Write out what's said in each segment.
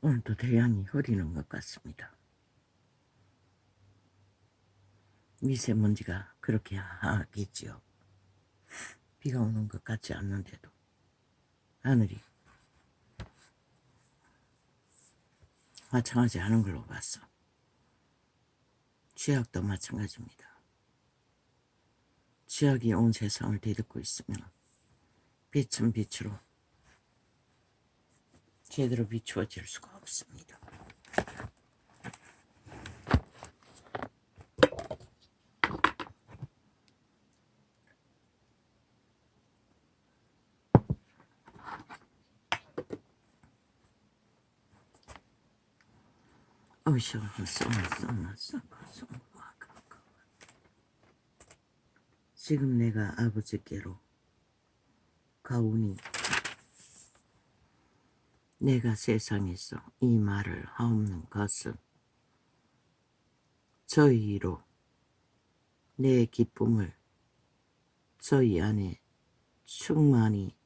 오늘도 태양이 흐리는 것 같습니다. 미세먼지가 그렇게 하겠지요. 비가 오는 것 같지 않는데도 하늘이 마찬가지 하는 걸로 봤어. 지학도 마찬가지입니다. 지학이 온 세상을 뒤덮고 있으면 빛은 빛으로 제대로 비추어질 수가 없습니다. 지금 내가 아버지께로 가오니 내가 세상에서 이 말을 하옵는 것은 저희로 내 기쁨을 저희 안에 충만히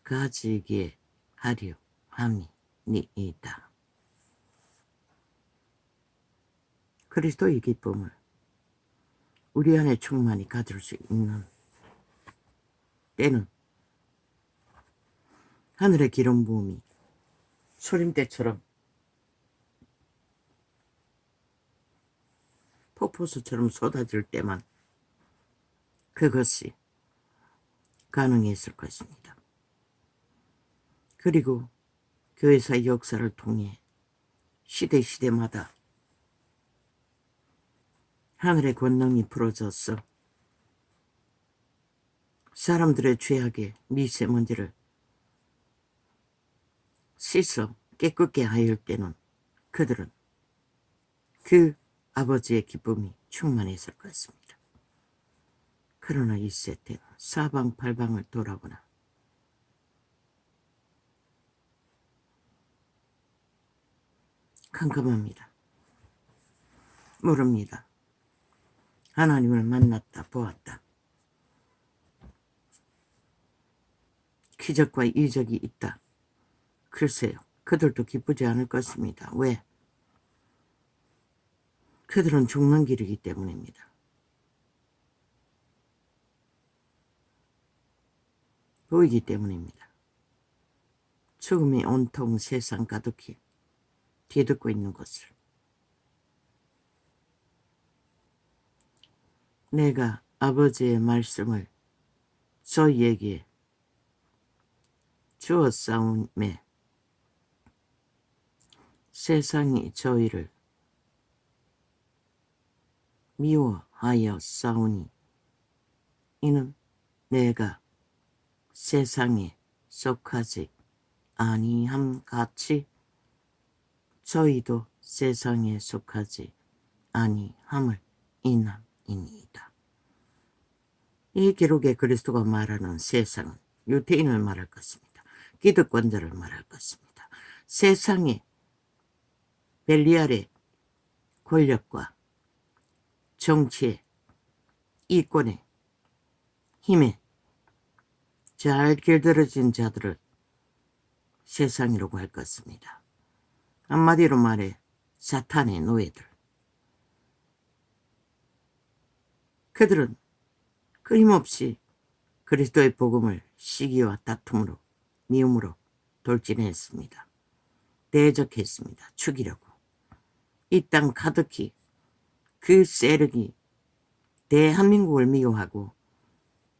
가지게 하려 함이니이다. 그리스도의 기쁨을 우리 안에 충만히 가질 수 있는 때는 하늘의 기름 부음이 소림대처럼 폭포수처럼 쏟아질 때만 그것이 가능했을 것입니다. 그리고 교회사의 역사를 통해 시대마다 하늘의 권능이 풀어져서 사람들의 죄악의 미세먼지를 씻어 깨끗게 하일 때는 그들은 그 아버지의 기쁨이 충만했을 것입니다. 그러나 이 세대는 사방팔방을 돌아보나 캄캄합니다. 모릅니다. 하나님을 만났다 보았다. 기적과 이적이 있다. 글쎄요. 그들도 기쁘지 않을 것입니다. 왜? 그들은 죽는 길이기 때문입니다. 보이기 때문입니다. 죽음이 온통 세상 가득히 뒤덮고 있는 것을. 내가 아버지의 말씀을 저희에게 주었사오매 세상이 저희를 미워하였사오니 이는 내가 세상에 속하지 아니함 같이 저희도 세상에 속하지 아니함을 인함이니이다. 이 기록에 그리스도가 말하는 세상은 유대인을 말할 것입니다. 기득권자를 말할 것입니다. 세상에 벨리알의 권력과 정치의 이권의 힘에 잘 길들여진 자들을 세상이라고 할 것입니다. 한마디로 말해 사탄의 노예들. 그들은 끊임없이 그리스도의 복음을 시기와 다툼으로 미움으로 돌진했습니다. 대적했습니다. 죽이려고. 이 땅 가득히 그 세력이 대한민국을 미워하고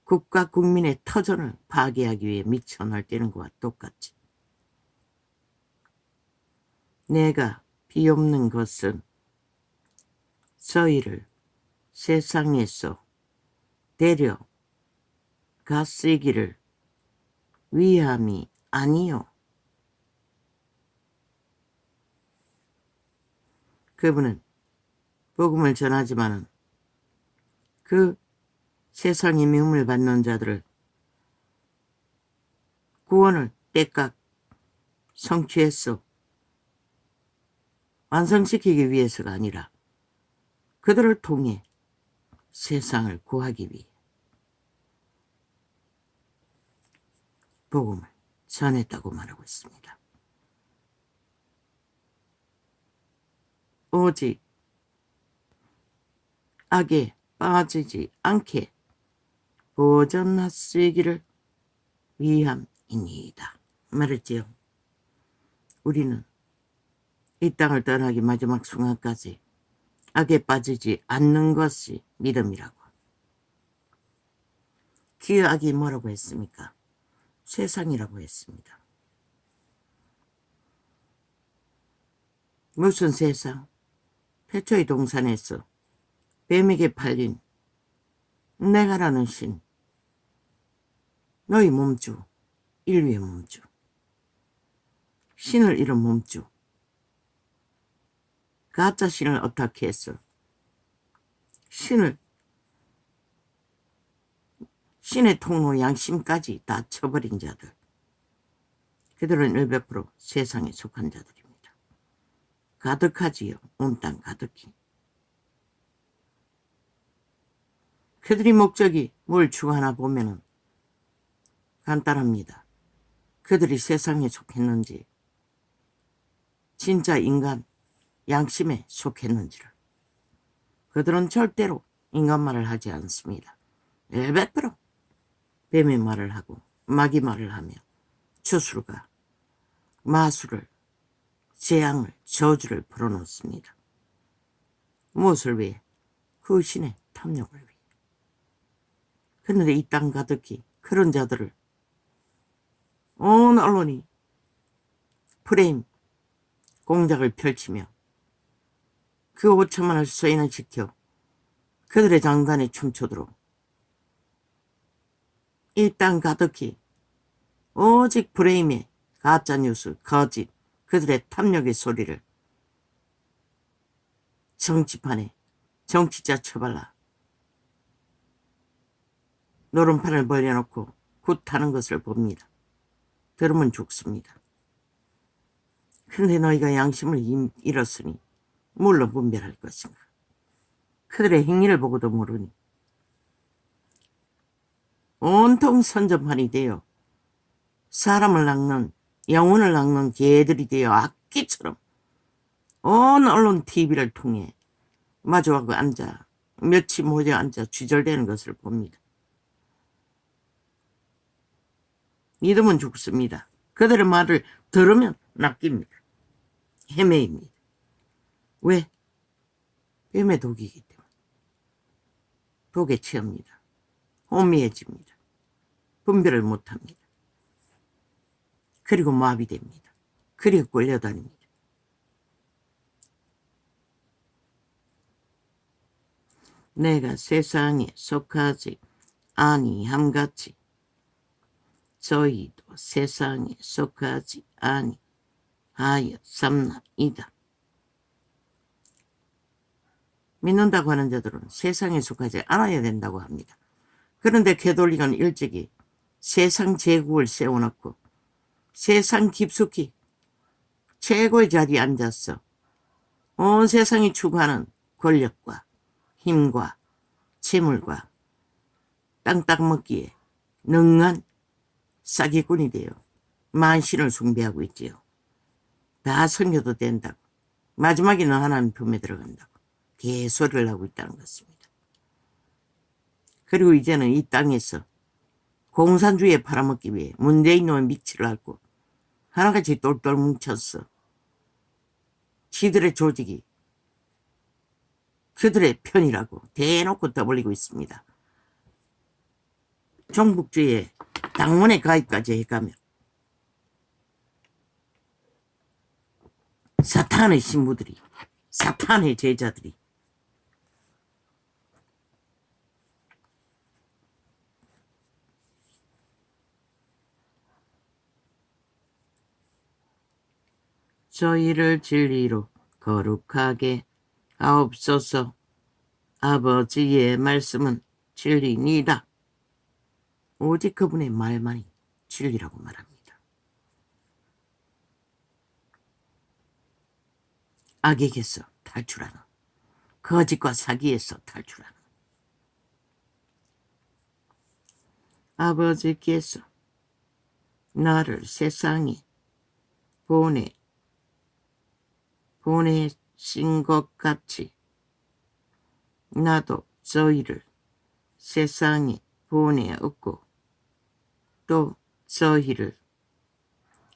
국가 국민의 터전을 파괴하기 위해 미쳐 날뛰는 것과 똑같이 내가 비옵는 것은 저희를 세상에서 데려가시기를 위함이 아니요. 그분은 복음을 전하지만은 그 세상의 미움을 받는 자들을 구원을 때깍 성취해서 완성시키기 위해서가 아니라 그들을 통해 세상을 구하기 위해 복음을 전했다고 말하고 있습니다. 오직 악에 빠지지 않게 보존하시기를 위함이니이다. 말했지요. 우리는 이 땅을 떠나기 마지막 순간까지 악에 빠지지 않는 것이 믿음이라고. 그 악이 뭐라고 했습니까? 세상이라고 했습니다. 무슨 세상? 태초의 동산에서 뱀에게 팔린 내가라는 신, 너희 몸주, 인류의 몸주, 신을 잃은 몸주, 가짜 신을 어떻게 했어? 신의 통로 양심까지 다 쳐버린 자들. 그들은 100% 세상에 속한 자들입니다. 가득하지요. 온 땅 가득히. 그들이 목적이 뭘 추구하나 보면은 간단합니다. 그들이 세상에 속했는지 진짜 인간 양심에 속했는지를. 그들은 절대로 인간 말을 하지 않습니다. 100% 뱀의 말을 하고 마귀 말을 하며 주술과 마술을, 재앙을, 저주를 불어넣습니다. 무엇을 위해? 그 신의 탐욕을 위해. 그런데 이 땅 가득히 그런 자들을 온 언론이 프레임 공작을 펼치며 그 5천만을 수인을 시켜 그들의 장단에 춤추도록 이 땅 가득히 오직 프레임의 가짜뉴스, 거짓, 그들의 탐욕의 소리를 정치판에 정치자 처발라 노름판을 벌려놓고 굿하는 것을 봅니다. 들으면 죽습니다. 근데 너희가 양심을 잃었으니 뭘로 분별할 것인가? 그들의 행위를 보고도 모르니 온통 선전판이 되어 사람을 낚는, 영혼을 낚는 개들이 되어 악기처럼 온 언론 TV를 통해 마주하고 앉아 며칠 모여 앉아 쥐절대는 것을 봅니다. 믿으면 죽습니다. 그들의 말을 들으면 낚입니다. 헤매입니다. 왜? 뱀의 독이기 때문에. 독에 취합니다. 혼미해집니다. 분별을 못합니다. 그리고 마비됩니다. 그리고 끌려다닙니다. 내가 세상에 속하지 아니함같이 저희도 세상에 속하지 아니하였삼나이다. 믿는다고 하는 자들은 세상에 속하지 않아야 된다고 합니다. 그런데 개돌리건 일찍이 세상 제국을 세워놓고 세상 깊숙이 최고의 자리에 앉았어. 온 세상이 추구하는 권력과 힘과 재물과 땅 따먹기에 능한 사기꾼이 되어 만신을 숭배하고 있지요. 다 섬겨도 된다고. 마지막에는 하나님 품에 들어간다고. 개소리를 하고 있다는 것입니다. 그리고 이제는 이 땅에서 공산주의에 팔아먹기 위해 문재인 놈의 미치를 앓고 하나같이 똘똘 뭉쳤어. 지들의 조직이 그들의 편이라고 대놓고 떠벌리고 있습니다. 종북주의에 당원에 가입까지 해가며 사탄의 신부들이, 사탄의 제자들이 저희를 진리로 거룩하게 하옵소서. 아버지의 말씀은 진리니이다. 오직 그분의 말만이 진리라고 말합니다. 악에게서 탈출하는, 거짓과 사기에서 탈출하는 아버지께서 나를 세상에 신 것 같이 나도 저희를 세상에 보내었고 또 저희를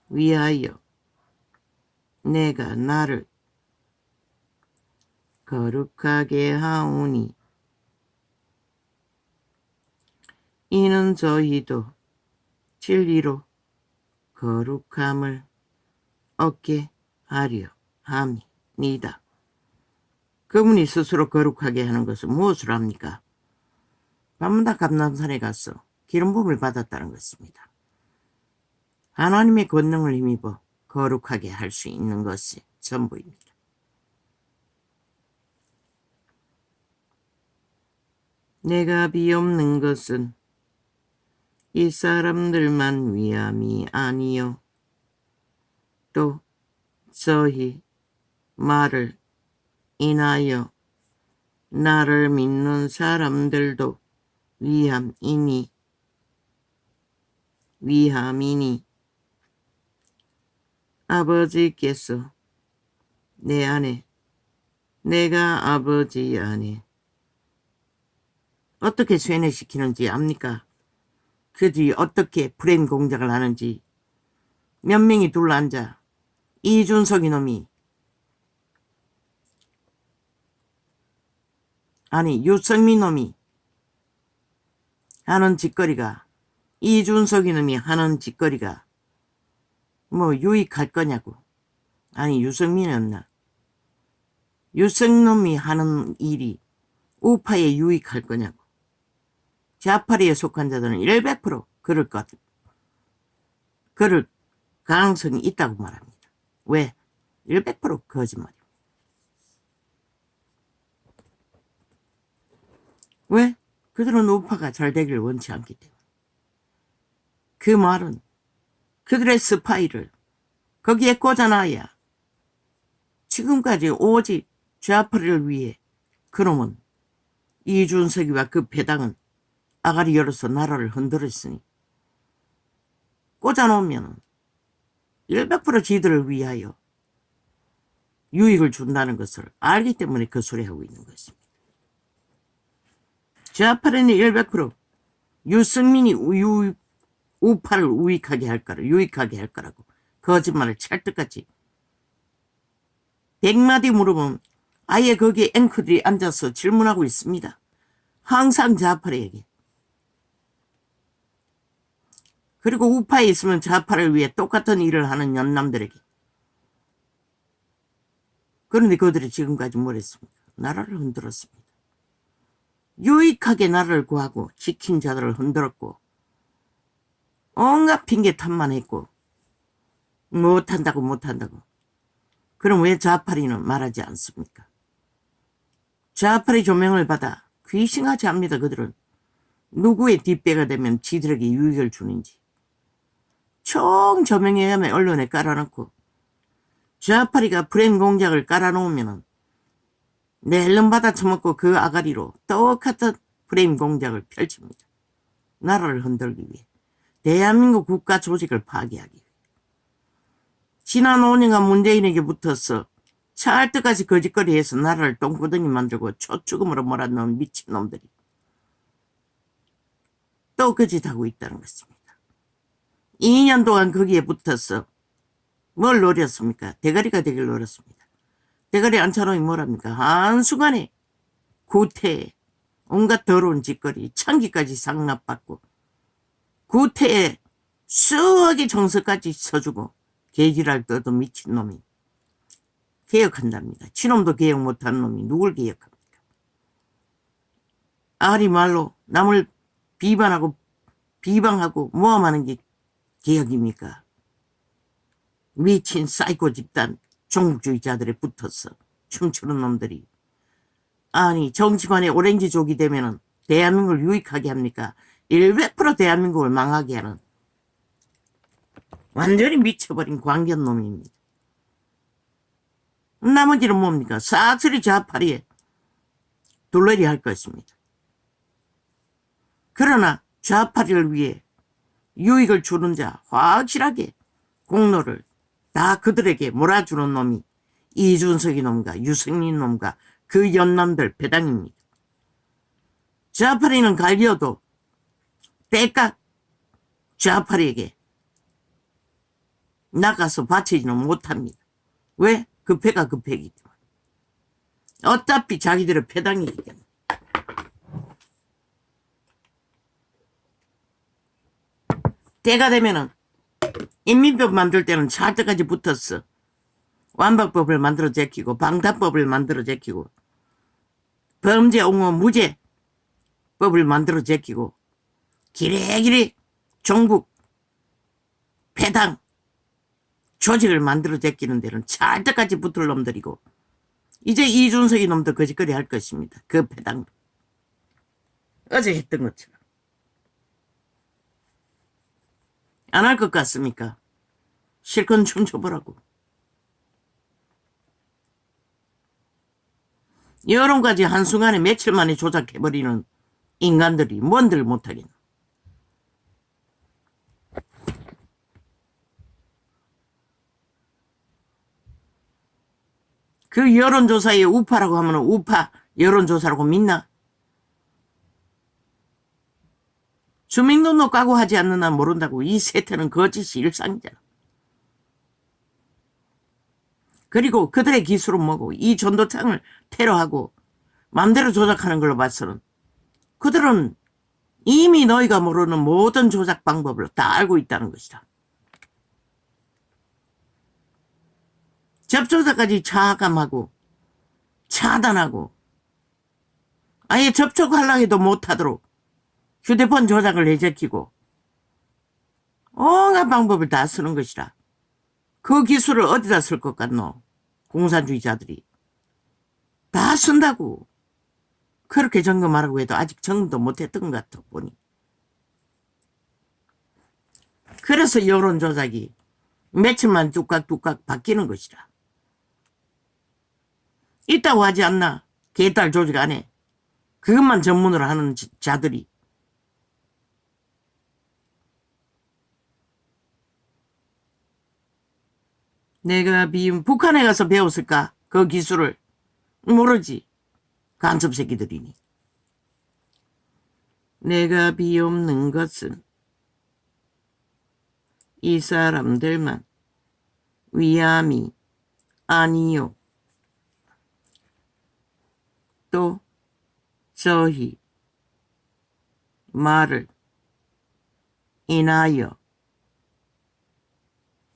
위하여 내가 나를 거룩하게 하오니 이는 저희도 진리로 거룩함을 얻게 하려 함이니이다. 그분이 스스로 거룩하게 하는 것은 무엇을 합니까? 밤마다 감람산에 가서 기름 부음을 받았다는 것입니다. 하나님의 권능을 힘입어 거룩하게 할 수 있는 것이 전부입니다. 내가 비옵는 것은 이 사람들만 위함이 아니요 또 저희 말을 인하여 나를 믿는 사람들도 위함이니 아버지께서 내 안에 내가 아버지 안에 어떻게 쇠뇌시키는지 압니까? 그들이 어떻게 브레인 공작을 하는지 몇 명이 둘러앉아 이준석 이놈이 아니 유승민 놈이 하는 짓거리가 이준석 이놈이 하는 짓거리가 뭐 유익할 거냐고. 아니 유승민이었나. 유승놈이 하는 일이 우파에 유익할 거냐고. 좌파리에 속한 자들은 100% 그럴 가능성이 있다고 말합니다. 왜? 100% 거짓말입니다. 왜? 그들은 우파가 잘 되기를 원치 않기 때문에. 그 말은 그들의 스파이를 거기에 꽂아놔야 지금까지 오직 좌파를 위해 그놈은 이준석이와 그 배당은 아가리 열어서 나라를 흔들었으니 꽂아놓으면 100% 지들을 위하여 유익을 준다는 것을 알기 때문에 그 소리 하고 있는 것입니다. 좌파는 100% 유승민이 우파를 유익하게 할 거라고 거짓말을 찰떡같이 100마디 물으면 아예 거기에 앵커들이 앉아서 질문하고 있습니다. 항상 좌파에게. 그리고 우파에 있으면 좌파를 위해 똑같은 일을 하는 연남들에게. 그런데 그들이 지금까지 뭘 했습니까? 나라를 흔들었습니다. 유익하게 나라를 구하고 지킨 자들을 흔들었고 온갖 핑계 탓만 했고 못한다고 그럼 왜 좌파리는 말하지 않습니까? 좌파리 조명을 받아 귀싱하지 않습니다. 그들은 누구의 뒷배가 되면 지들에게 유익을 주는지 총 조명해야만 언론에 깔아놓고 좌파리가 브레인 공작을 깔아놓으면 낼름 받아 처먹고 그 아가리로 똑같은 브레인 공작을 펼칩니다. 나라를 흔들기 위해 대한민국 국가 조직을 파괴하기 위해 지난 5년간 문재인에게 붙어서 찰떡같이 거짓거리해서 나라를 똥구덩이 만들고 초축음으로 몰아넣은 미친놈들이 또 거짓하고 있다는 것입니다. 2년 동안 거기에 붙어서 뭘 노렸습니까? 대가리가 되길 노렸습니다. 대가리 앉혀놓으면 뭐랍니까? 한순간에 구태에 온갖 더러운 짓거리 창기까지 상납받고 구태에 수억의 정서까지 써주고 개지랄 떠도 미친놈이 개혁한답니다. 지놈도 개혁 못하는 놈이 누굴 개혁합니까? 아리 말로 남을 비방하고 모함하는 게 개혁입니까? 미친 사이코 집단 종북주의자들에 붙어서 춤추는 놈들이 아니 정치관에 오렌지족이 되면은 대한민국을 유익하게 합니까? 100% 대한민국을 망하게 하는 완전히 미쳐버린 광견놈입니다. 나머지는 뭡니까? 싹쓸이 좌파리에 둘러리 할 것입니다. 그러나 좌파리를 위해 유익을 주는 자 확실하게 공로를 다 그들에게 몰아주는 놈이 이준석이 놈과 유승민 놈과 그 연남들 배당입니다. 좌파리는 갈려도 때깍 좌파리에게 나가서 바치지는 못합니다. 왜? 그 패가 그 패이기 때문에. 어차피 자기들의 패당이기 때문에. 때가 되면은 인민법 만들 때는 찰때까지 붙었어. 완박법을 만들어 제키고 방탄법을 만들어 제키고 범죄 옹호 무죄 법을 만들어 제키고 기레기레 종북 패당 조직을 만들어 제끼는 데는 찰때까지 붙을 놈들이고 이제 이준석이 놈도 거짓거리 할 것입니다. 그 패당 어제 했던 것처럼. 안 할 것 같습니까? 실컷 춤춰보라고. 여론까지 한순간에 며칠 만에 조작해버리는 인간들이 뭔들 못하겠노. 그 여론조사에 우파라고 하면 우파 여론조사라고 믿나? 주민등록 까고 하지 않는 한 모른다고. 이 세태는 거짓이 일상이잖아. 그리고 그들의 기술은 뭐고 이 전도창을 테러하고 마음대로 조작하는 걸로 봐서는 그들은 이미 너희가 모르는 모든 조작 방법을 다 알고 있다는 것이다. 접촉자까지 차감하고 차단하고 아예 접촉하려고 해도 못하도록 휴대폰 조작을 해제키고 온갖 방법을 다 쓰는 것이라. 그 기술을 어디다 쓸 것 같노? 공산주의자들이. 다 쓴다고. 그렇게 점검하라고 해도 아직 점검도 못했던 것 같아 보니. 그래서 여론조작이 며칠만 뚝딱뚝딱 바뀌는 것이라. 있다고 하지 않나? 개딸 조직 안에. 그것만 전문으로 하는 자들이. 내가 미움 북한에 가서 배웠을까? 그 기술을. 모르지. 간첩 새끼들이니. 내가 비옵는 것은 이 사람들만 위함이 아니요. 또 저희 말을 인하여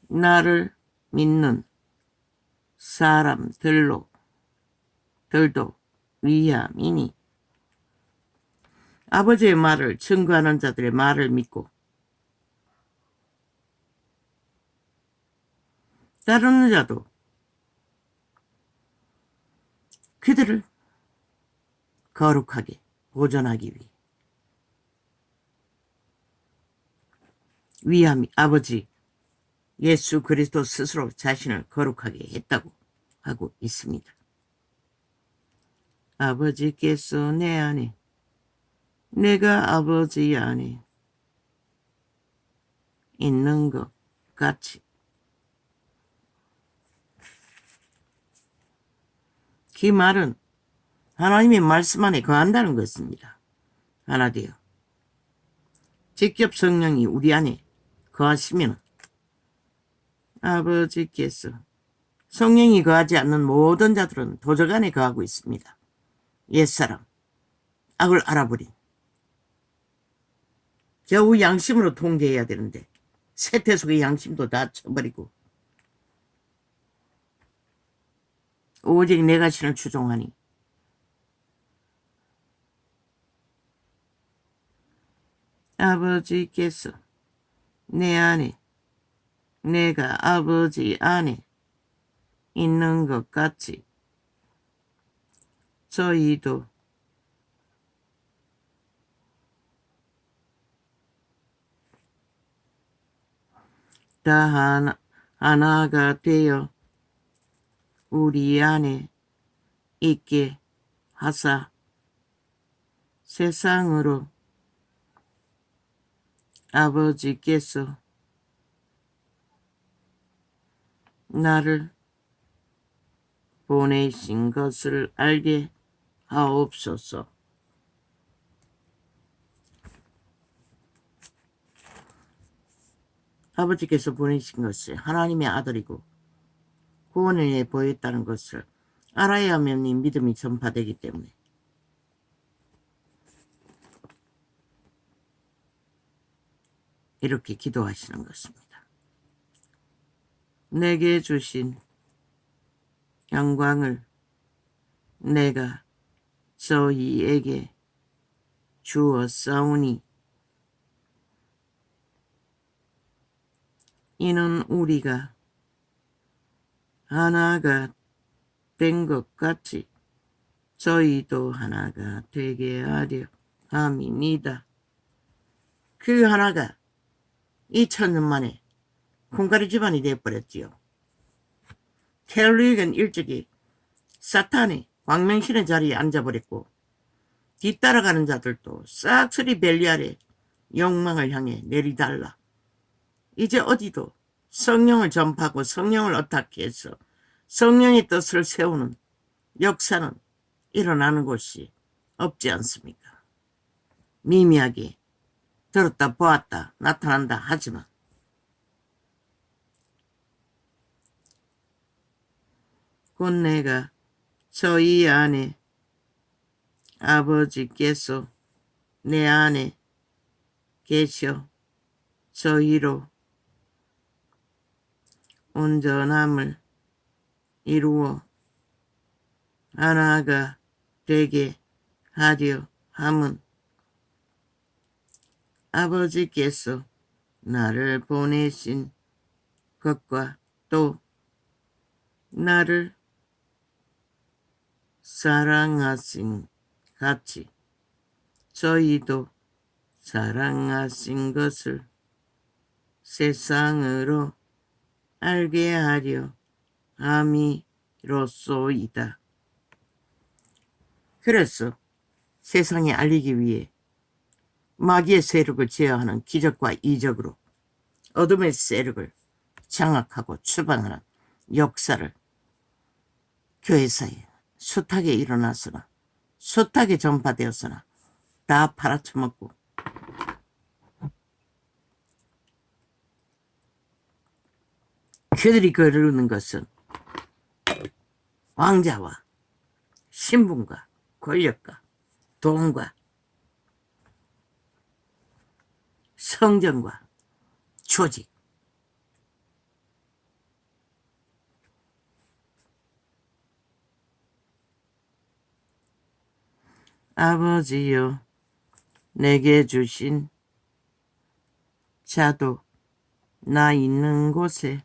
나를 믿는 사람들도 위함이니. 아버지의 말을 증거하는 자들의 말을 믿고 따르는 자도 그들을 거룩하게 보존하기 위해 위함이 아버지 예수 그리스도 스스로 자신을 거룩하게 했다고 하고 있습니다. 아버지께서 내 안에 내가 아버지 안에 있는 것 같이 그 말은 하나님의 말씀 안에 거한다는 것입니다. 하나 되어 직접 성령이 우리 안에 거하시면 아버지께서 성령이 거하지 않는 모든 자들은 도적 안에 거하고 있습니다. 옛사람 악을 알아버린 겨우 양심으로 통제해야 되는데 세태 속의 양심도 다 쳐버리고 오직 내가 신을 추종하니 아버지께서 내 안에 내가 아버지 안에 있는 것 같이 저희도 다 하나가 되어 우리 안에 있게 하사 세상으로 아버지께서 나를 보내신 것을 알게 하옵소서. 아버지께서 보내신 것을 하나님의 아들이고 구원을 위해 보였다는 것을 알아야만 이 믿음이 전파되기 때문에 이렇게 기도하시는 것입니다. 내게 주신 영광을 내가 저희에게 주었사오니 이는 우리가 하나가 된 것 같이 저희도 하나가 되게 하려 함이니이다. 그 하나가 2000년 만에 콩가리 집안이 되어버렸지요. 켈리겐 일찍이 사탄이 광명신의 자리에 앉아버렸고 뒤따라가는 자들도 싹쓸이 벨리알의 욕망을 향해 내리달라. 이제 어디도 성령을 전파하고 성령을 어탁해서 성령의 뜻을 세우는 역사는 일어나는 곳이 없지 않습니까? 미미하게 들었다 보았다 나타난다 하지만 곧 내가 저희 안에 아버지께서 내 안에 계셔 저희로 온전함을 이루어 하나가 되게 하려 함은 아버지께서 나를 보내신 것과 또 나를 사랑하신 같이 저희도 사랑하신 것을 세상으로 알게 하려 함이로소이다. 그래서 세상에 알리기 위해 마귀의 세력을 제어하는 기적과 이적으로 어둠의 세력을 장악하고 추방하는 역사를 교회사에 숱하게 일어났으나 숱하게 전파되었으나 다 팔아쳐먹고 그들이 거르는 것은 왕자와 신분과 권력과 돈과 성전과 조직 아버지여 내게 주신 자도 나 있는 곳에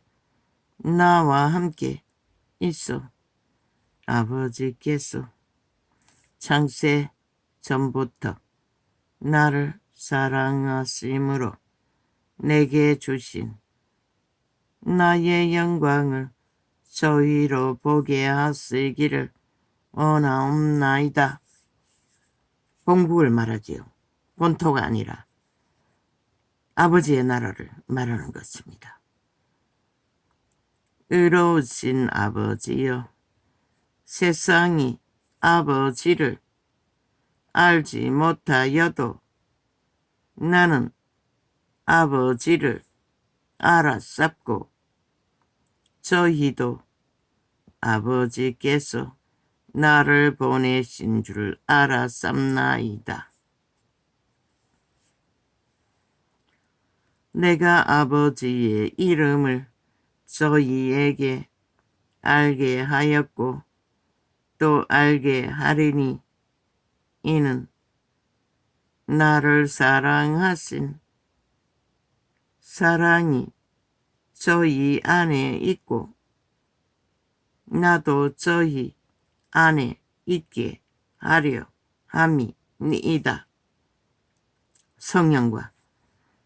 나와 함께 있어 아버지께서 창세 전부터 나를 사랑하심으로 내게 주신 나의 영광을 저희로 보게 하시기를 원하옵나이다. 본국을 말하지요. 본토가 아니라 아버지의 나라를 말하는 것입니다. 의로우신 아버지여 세상이 아버지를 알지 못하여도 나는 아버지를 알았sap고 저희도 아버지께서 나를 보내신 줄 알았sap나이다. 내가 아버지의 이름을 저희에게 알게 하였고 또 알게 하리니 이는 나를 사랑하신 사랑이 저희 안에 있고 나도 저희 안에 있게 하려 함이니이다. 성령과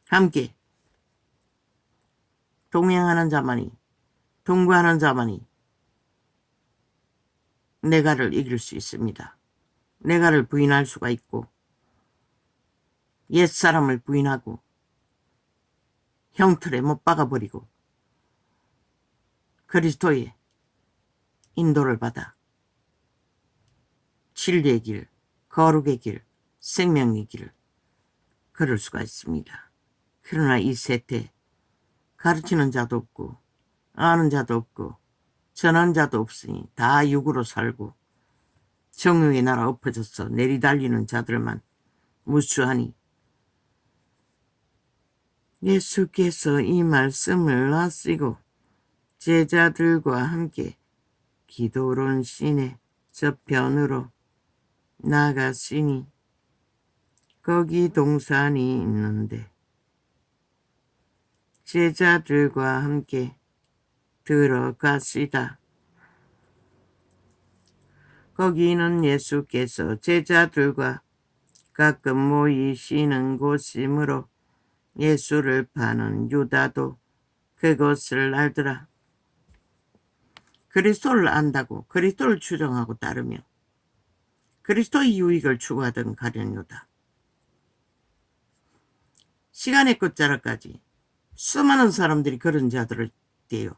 함께 동행하는 자만이 동거하는 자만이 내가를 이길 수 있습니다. 내가를 부인할 수가 있고 옛사람을 부인하고 형틀에 못 박아버리고 그리스도의 인도를 받아 진리의 길, 거룩의 길, 생명의 길을 걸을 수가 있습니다. 그러나 이 세태 가르치는 자도 없고 아는 자도 없고 전한 자도 없으니 다 육으로 살고 정욕의 나라 엎어져서 내리달리는 자들만 무수하니 예수께서 이 말씀을 하시고 제자들과 함께 기도론 시내 저편으로 나가시니 거기 동산이 있는데 제자들과 함께 들어가시다. 거기는 예수께서 제자들과 가끔 모이시는 곳이므로 예수를 파는 유다도 그것을 알더라. 그리스도를 안다고 그리스도를 추종하고 따르며 그리스도의 유익을 추구하던 가룟 유다. 시간의 끝자락까지 수많은 사람들이 그런 자들을 대요.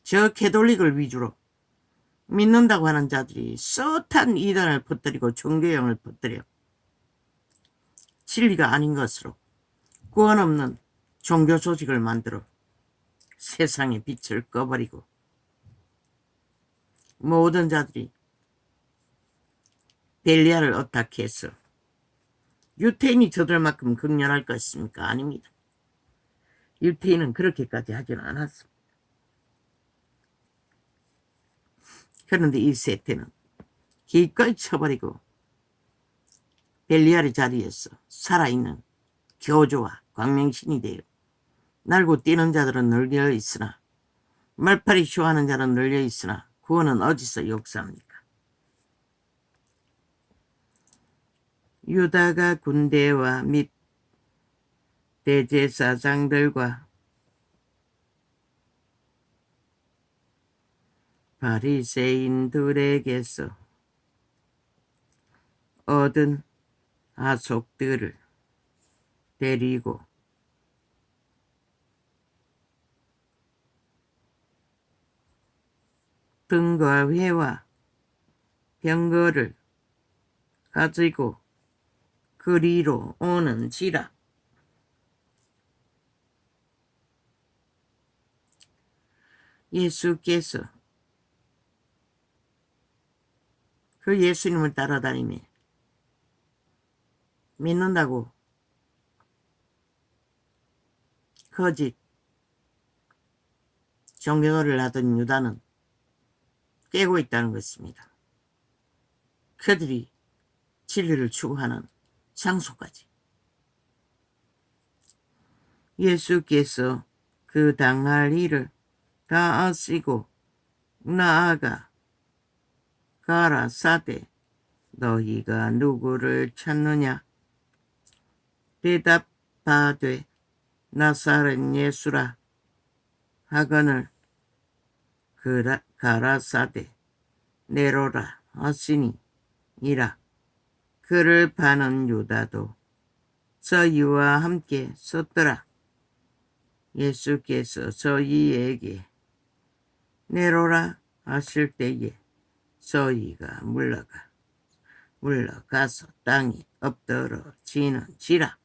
저 캐톨릭을 위주로 믿는다고 하는 자들이 숱한 이단을 퍼뜨리고 종교형을 퍼뜨려 진리가 아닌 것으로 구원 없는 종교 조직을 만들어 세상의 빛을 꺼버리고 모든 자들이 벨리아를 어택해서 유태인이 저들만큼 극렬할 것입니까? 아닙니다. 유태인은 그렇게까지 하지는 않았습니다. 그런데 이 세태는 기꺼이 쳐버리고 벨리알의 자리에서 살아있는 교조와 광명신이 되어 날고 뛰는 자들은 널려 있으나 말팔이 쇼하는 자는 널려 있으나 구원은 어디서 역사합니까? 유다가 군대와 및 대제사장들과 바리새인들에게서 얻은 하속들을 데리고 등과 회와 병거를 가지고 그리로 오는지라. 예수께서 그 예수님을 따라다니며 믿는다고 거짓 종교를 하던 유다는 깨고 있다는 것입니다. 그들이 진리를 추구하는 장소까지. 예수께서 그 당할 일을 다 아시고 나아가 가라사대 너희가 누구를 찾느냐? 대답하되 나사렛 예수라 하거늘 가라사대 내로라 하시니 이라. 그를 파는 유다도 저희와 함께 섰더라. 예수께서 저희에게 내로라 하실 때에 저희가 물러가서 땅에 엎드러지는지라.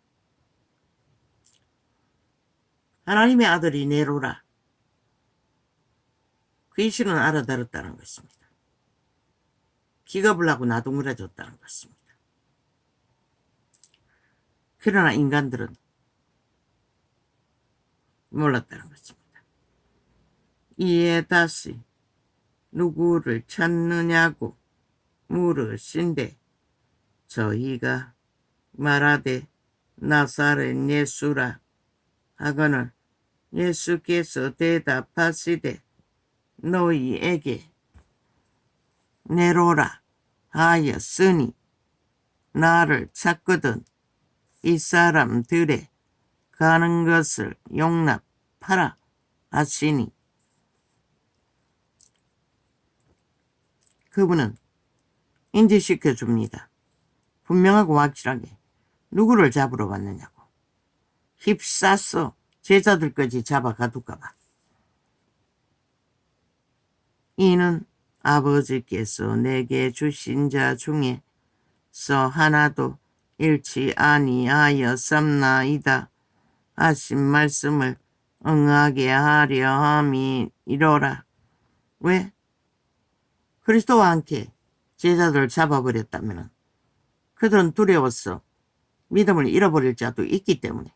하나님의 아들이 내로라. 귀신은 알아들었다는 것입니다. 기겁을 하고 나동그라졌다는 것입니다. 그러나 인간들은 몰랐다는 것입니다. 이에 다시 누구를 찾느냐고 물으신대 저희가 말하되 나사렛 예수라 하거늘 예수께서 대답하시되 너희에게 내로라 하였으니 나를 찾거든 이 사람들의 가는 것을 용납하라 하시니. 그분은 인지시켜 줍니다. 분명하고 확실하게 누구를 잡으러 왔느냐고. 휩싸서 제자들까지 잡아가둘까봐. 이는 아버지께서 내게 주신 자 중에서 하나도 잃지 아니하였삼나이다 하신 말씀을 응하게 하려 함이로라. 왜? 그리스도와 함께 제자들을 잡아버렸다면 그들은 두려워서 믿음을 잃어버릴 자도 있기 때문에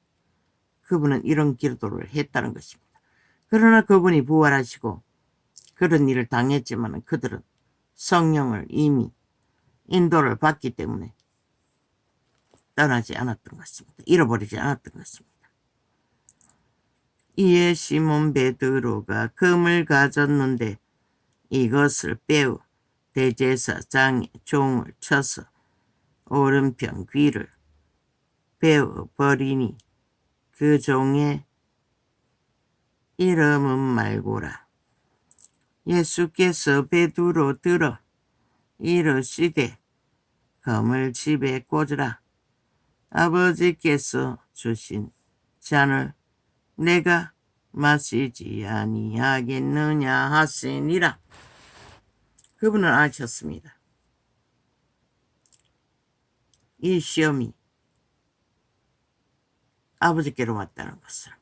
그분은 이런 기도를 했다는 것입니다. 그러나 그분이 부활하시고 그런 일을 당했지만 그들은 성령을 이미 인도를 받기 때문에 떠나지 않았던 것입니다. 잃어버리지 않았던 것입니다. 이에 시몬 베드로가 금을 가졌는데 이것을 빼어 대제사장의 종을 쳐서 오른편 귀를 베어 버리니 그 종의 이름은 말고라. 예수께서 베드로 들어 이르시되 금을 집에 꽂으라. 아버지께서 주신 잔을 내가 마시지 아니하겠느냐 하시니라. 그분은 아셨습니다. 이 시험이 아버지께로 왔다는 것을.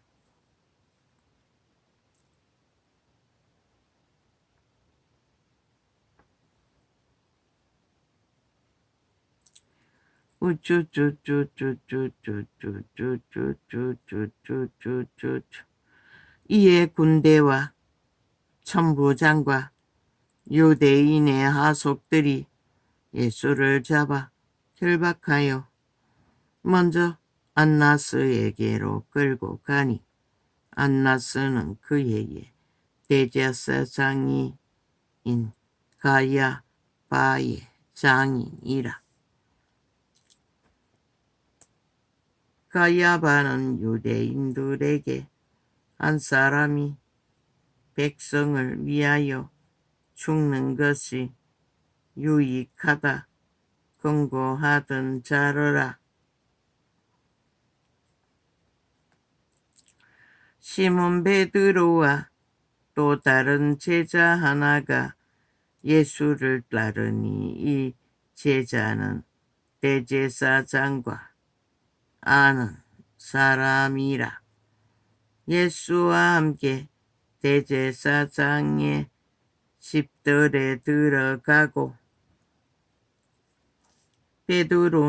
이에 군대와 천부장과 유대인의 하속들이 예수를 잡아 결박하여 먼저 안나스에게로 끌고 가니 안나스는 그에게 대제사장인 가야바의 장인이라. 가야바는 유대인들에게 한 사람이 백성을 위하여 죽는 것이 유익하다 권고하던 자로라. 시몬 베드로와 또 다른 제자 하나가 예수를 따르니 이 제자는 대제사장과 아는 사람이라. 예수와 함께 대제사장의 집들에 들어가고 베드로는